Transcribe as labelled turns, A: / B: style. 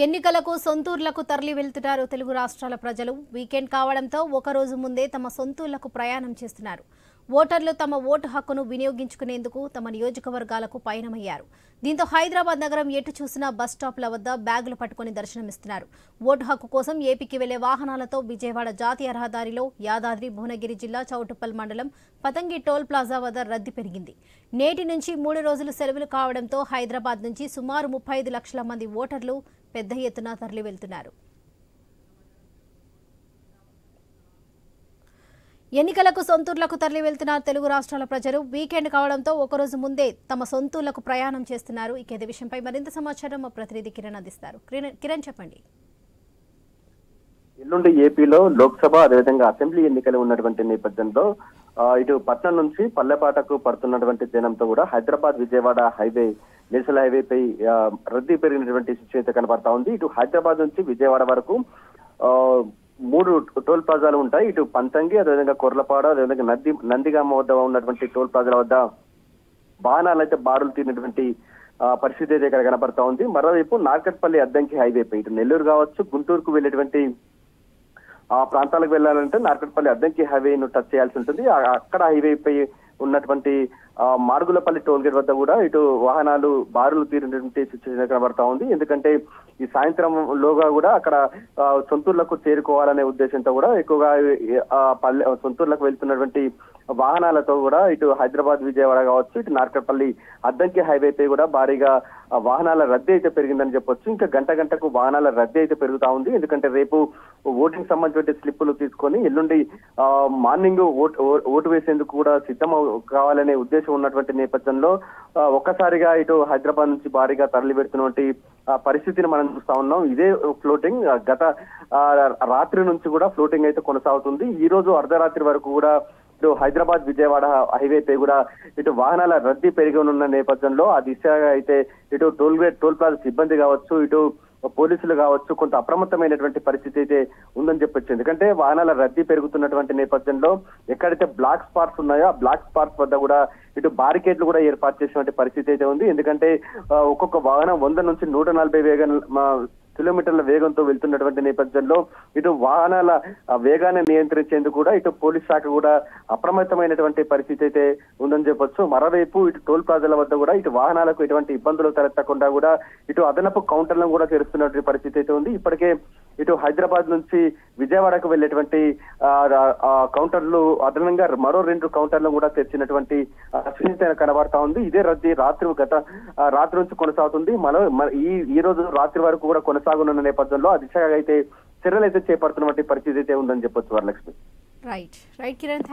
A: ఎన్నికలకు సొంతూర్లకు తరలి వెళ్తున్నారు తెలుగు రాష్ట్రాల ప్రజలు. వీకెండ్ కావడంతో ఒక రోజు ముందే తమ సొంతూర్లకు ప్రయాణం చేస్తున్నారు. ఓటర్లు తమ ఓటు హక్కును వినియోగించుకునేందుకు తమ నియోజకవర్గాలకు పయనమయ్యారు. దీంతో హైదరాబాద్ నగరం ఎటు చూసినా బస్ స్టాప్ల వద్ద బ్యాగులు పట్టుకుని దర్శనమిస్తున్నారు. ఓటు హక్కు కోసం ఏపీకి వెళ్లే వాహనాలతో విజయవాడ జాతీయ రహదారిలో యాదాద్రి భువనగిరి జిల్లా చౌటుప్పల్ మండలం పతంగి టోల్ ప్లాజా వద్ద రద్దీ పెరిగింది. నేటి నుంచి 3 రోజులు సెలవులు కావడంతో హైదరాబాద్ నుంచి సుమారు 35 లక్షల మంది ఓటర్లు పెద్ద ఎత్తున తరలి వెళ్తున్నారు. ఎన్నికలకు సొంతూర్లకు తరలి వెళ్తున్న తెలుగు రాష్ట్రాల ప్రజలు వీకెండ్ కావడంతో ఒకరోజు ముందే తమ సొంతూర్లకు ప్రయాణం చేస్తున్నారు. ఇదే విషయంపై మరింత సమాచారం మా ప్రతినిధి కిరణ్ అందిస్తారు. కిరణ్ చెప్పండి.
B: ఎల్లుండి ఏపీలో లోక్సభ అదేవిధంగా అసెంబ్లీ ఎన్నికలు ఉన్నటువంటి నేపథ్యంలో ఇటు పట్నం నుంచి పల్లెపాటకు పడుతున్నటువంటి జనంతో కూడా హైదరాబాద్ విజయవాడ హైవే నేషనల్ హైవేపై రద్దీ పెరిగినటువంటి సిచ్యువేషన్ కనబడతా ఉంది. ఇటు హైదరాబాద్ నుంచి విజయవాడ వరకు 3 టోల్ ప్లాజాలు ఉంటాయి. ఇటు పంతంగి, అదేవిధంగా కొర్లపాడ, అదేవిధంగా నందిగామ వద్ద ఉన్నటువంటి టోల్ ప్లాజాల వద్ద వాహనాలు అయితే బారులు తీరినటువంటి పరిస్థితి అయితే ఇక్కడ కనబడతా ఉంది. మరోవైపు నార్కట్పల్లి అద్దంకి హైవేపై ఇటు నెల్లూరు కావచ్చు, గుంటూరుకు వెళ్ళేటువంటి ఆ ప్రాంతాలకు వెళ్ళాలంటే నార్కట్పల్లి అద్దంకి హైవేను టచ్ చేయాల్సి ఉంటుంది. అక్కడ హైవేపై ఉన్నటువంటి మార్గులపల్లి టోల్ గేట్ వద్ద కూడా ఇటు వాహనాలు బారులు తీరినటువంటి సిచ్యువేషన్ కనబడతా ఉంది. ఎందుకంటే ఈ సాయంత్రం లోగా కూడా అక్కడ సొంతూర్లకు చేరుకోవాలనే ఉద్దేశంతో కూడా ఎక్కువగా సొంతూర్లకు వెళ్తున్నటువంటి వాహనాలతో కూడా ఇటు హైదరాబాద్ విజయవాడ కావచ్చు, ఇటు నార్కట్పల్లి అద్దంకి హైవేపై కూడా భారీగా వాహనాల రద్దీ అయితే పెరిగిందని చెప్పొచ్చు. ఇంకా గంటకు వాహనాల రద్దీ అయితే పెరుగుతా ఉంది. ఎందుకంటే రేపు ఓటింగ్ సంబంధించిన స్లిప్పులు తీసుకొని ఎల్లుండి మార్నింగ్ ఓటు వేసేందుకు కూడా సిద్ధం కావాలనే ఉద్దేశం ఉన్నటువంటి నేపథ్యంలో ఒక్కసారిగా ఇటు హైదరాబాద్ నుంచి భారీగా తరలి పెడుతున్నటువంటి పరిస్థితిని మనం చూస్తా ఉన్నాం. ఇదే ఫ్లోటింగ్ గత రాత్రి నుంచి కూడా ఫ్లోటింగ్ అయితే కొనసాగుతుంది. ఈ రోజు అర్ధరాత్రి వరకు కూడా ఇటు హైదరాబాద్ విజయవాడ హైవేపై కూడా ఇటు వాహనాల రద్దీ పెరిగనున్న నేపథ్యంలో ఆ దిశగా అయితే ఇటు టోల్ ప్లాజా సిబ్బంది కావచ్చు, ఇటు పోలీసులు కావచ్చు కొంత అప్రమత్తమైనటువంటి పరిస్థితి అయితే ఉందని చెప్పొచ్చు. ఎందుకంటే వాహనాల రద్దీ పెరుగుతున్నటువంటి నేపథ్యంలో ఎక్కడైతే బ్లాక్ స్పాట్స్ ఉన్నాయో ఆ బ్లాక్ స్పాట్స్ వద్ద కూడా ఇటు బారికేడ్లు కూడా ఏర్పాటు చేసినటువంటి పరిస్థితి అయితే ఉంది. ఎందుకంటే ఒక్కొక్క వాహనం 100 నుంచి 140 కిలోమీటర్ల వేగంతో వెళ్తున్నటువంటి నేపథ్యంలో ఇటు వాహనాల వేగాన్ని నియంత్రించేందుకు కూడా ఇటు పోలీస్ శాఖ కూడా అప్రమత్తమైనటువంటి పరిస్థితి అయితే ఉందని చెప్పొచ్చు. మరోవైపు ఇటు టోల్ ప్లాజాల వద్ద కూడా ఇటు వాహనాలకు ఎటువంటి ఇబ్బందులు తలెత్తకుండా కూడా ఇటు అదనపు కౌంటర్లను కూడా తెరుస్తున్నటువంటి పరిస్థితి అయితే ఉంది. ఇప్పటికే ఇటు హైదరాబాద్ నుంచి విజయవాడకు వెళ్లేటువంటి కౌంటర్లు అదనంగా మరో 2 కౌంటర్లను కూడా తెరిచినటువంటి సిచ్యువేషన్ కనబడతా ఉంది. ఇదే రద్దీ రాత్రి నుంచి కొనసాగుతుంది. ఈ రోజు రాత్రి వరకు కూడా కొనసాగుతున్న నేపథ్యంలో ఆ దిశగా అయితే చర్యలు అయితే చేపడుతున్నటువంటి పరిస్థితి అయితే ఉందని చెప్పొచ్చు వరలక్ష్మి.
A: రైట్ కిరణ్.